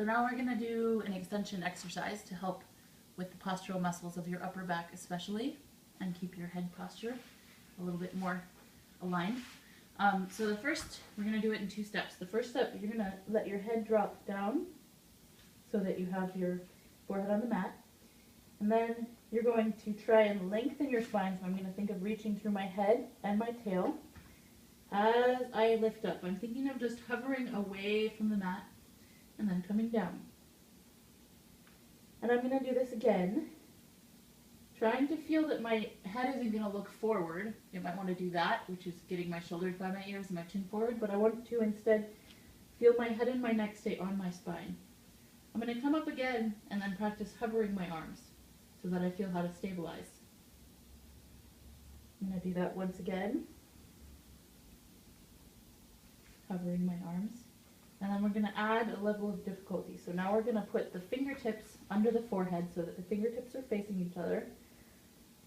So now we're going to do an extension exercise to help with the postural muscles of your upper back especially, and keep your head posture a little bit more aligned. So the first, we're going to do it in 2 steps. The first step, you're going to let your head drop down so that you have your forehead on the mat. And then you're going to try and lengthen your spine. So I'm going to think of reaching through my head and my tail as I lift up. I'm thinking of just hovering away from the mat and then coming down. And I'm going to do this again, trying to feel that my head isn't going to look forward. You might want to do that, which is getting my shoulders by my ears and my chin forward, but I want to instead feel my head and my neck stay on my spine. I'm going to come up again and then practice hovering my arms so that I feel how to stabilize. I'm going to do that once again, hovering my arms. And then we're going to add a level of difficulty. So now we're going to put the fingertips under the forehead so that the fingertips are facing each other.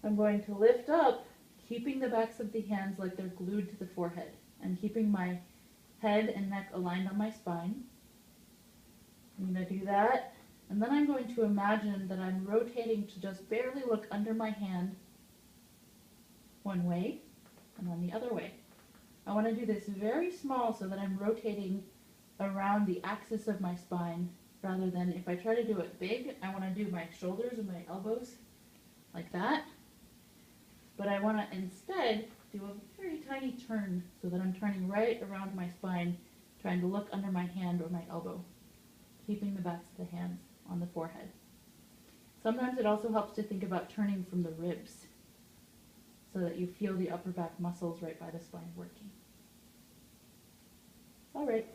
I'm going to lift up, keeping the backs of the hands like they're glued to the forehead, and keeping my head and neck aligned on my spine. I'm going to do that, and then I'm going to imagine that I'm rotating to just barely look under my hand one way and on the other way. I want to do this very small so that I'm rotating around the axis of my spine, rather than if I try to do it big, I want to do my shoulders and my elbows like that. But I want to instead do a very tiny turn so that I'm turning right around my spine, trying to look under my hand or my elbow, keeping the backs of the hands on the forehead. Sometimes it also helps to think about turning from the ribs so that you feel the upper back muscles right by the spine working. All right.